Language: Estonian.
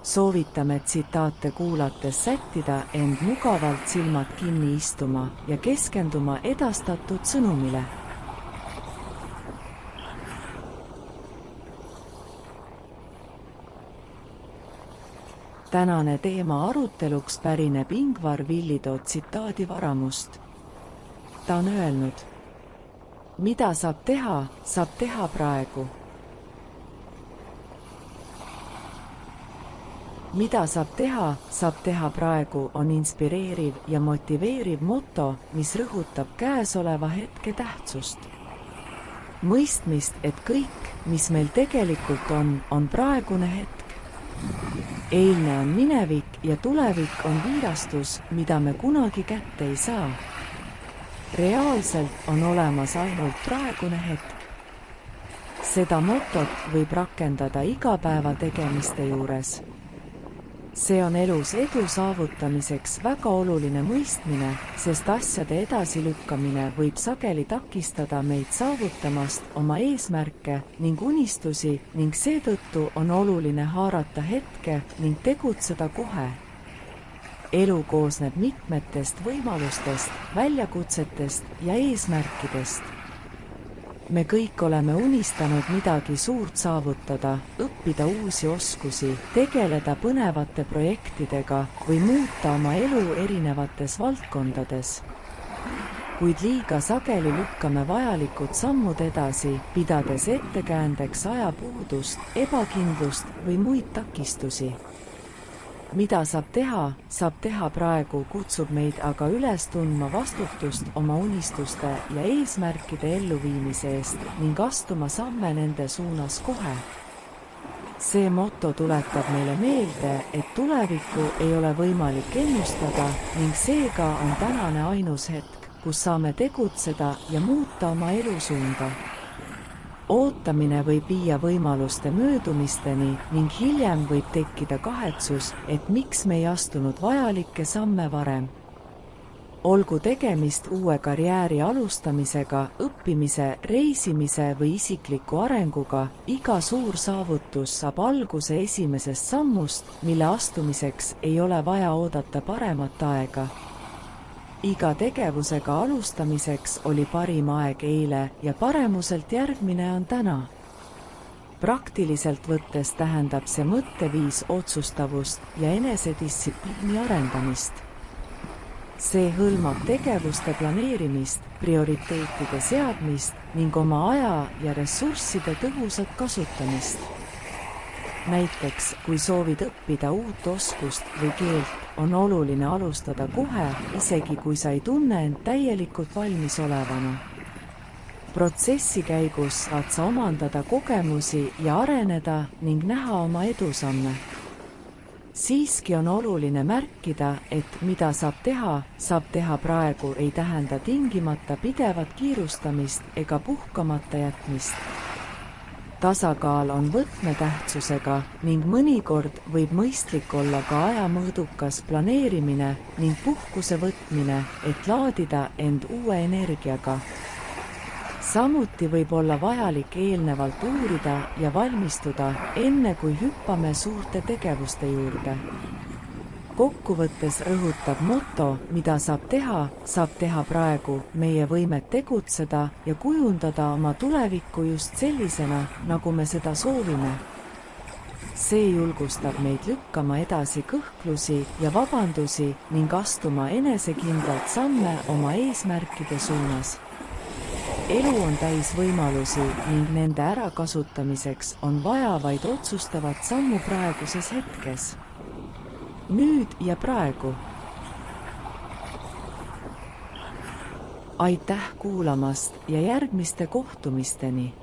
Soovitame tsitaate kuulates sättida end mugavalt silmad kinni istuma ja keskenduma edastatud sõnumile. Tänane teema aruteluks pärineb Ingvar Villitoo tsitaadi varamust. Ta on öelnud: mida saab teha praegu. Mida saab teha praegu on inspireeriv ja motiveeriv moto, mis rõhutab käesoleva hetke tähtsust. Mõistmist, et kõik, mis meil tegelikult on praegune hetk. Eilne on minevik ja tulevik on viirastus, mida me kunagi kätte ei saa. Reaalselt on olemas ainult praegune hetk. Seda motot võib rakendada igapäeva tegemiste juures. See on elus edu saavutamiseks väga oluline mõistmine, sest asjade edasilükkamine võib sageli takistada meid saavutamast oma eesmärke ning unistusi ning seetõttu on oluline haarata hetke ning tegutseda kohe. Elu koosneb mitmetest võimalustest, väljakutsetest ja eesmärkidest. Me kõik oleme unistanud midagi suurt saavutada, õppida uusi oskusi, tegeleda põnevate projektidega või muuta oma elu erinevates valdkondades. Kuid liiga sageli lükkame vajalikud sammud edasi, pidades ettekäändeks ajapuudust, ebakindlust või muid takistusi. Mida saab teha praegu kutsub meid aga üles tundma vastutust oma unistuste ja eesmärkide elluviimise eest ning astuma samme nende suunas kohe. See moto tuletab meile meelde, et tulevikku ei ole võimalik ennustada ning seega on tänane ainus hetk, kus saame tegutseda ja muuta oma elusuunda. Ootamine võib viia võimaluste möödumisteni ning hiljem võib tekkida kahetsus, et miks me ei astunud vajalikke samme varem. Olgu tegemist uue karjääri alustamisega, õppimise, reisimise või isikliku arenguga, iga suur saavutus saab alguse esimesest sammust, mille astumiseks ei ole vaja oodata paremat aega. Iga tegevusega alustamiseks oli parim aeg eile ja paremuselt järgmine on täna. Praktiliselt võttes tähendab see mõtteviis otsustavust ja enesedistsipliini arendamist. See hõlmab tegevuste planeerimist, prioriteetide seadmist ning oma aja ja ressursside tõhusat kasutamist. Näiteks, kui soovid õppida uut oskust või keelt, on oluline alustada kohe, isegi kui sa ei tunne end täielikult valmis olevana. Protsessi käigus saad sa omandada kogemusi ja areneda ning näha oma edusamme. Siiski on oluline märkida, et mida saab teha praegu ei tähenda tingimata pidevat kiirustamist ega puhkamata jätmist. Tasakaal on võtmetähtsusega ning mõnikord võib mõistlik olla ka ajamõõdukas planeerimine ning puhkuse võtmine, et laadida end uue energiaga. Samuti võib olla vajalik eelnevalt uurida ja valmistuda, enne kui hüppame suurte tegevuste juurde. Kokkuvõttes rõhutab moto, mida saab teha praegu, meie võimet tegutseda ja kujundada oma tulevikku just sellisena, nagu me seda soovime. See julgustab meid lükkama edasi kõhklusi ja vabandusi ning astuma enesekindlalt samme oma eesmärkide suunas. Elu on täis võimalusi ning nende ärakasutamiseks on vaja vaid otsustavat sammu praeguses hetkes. Nüüd ja praegu. Aitäh kuulamast ja järgmiste kohtumisteni!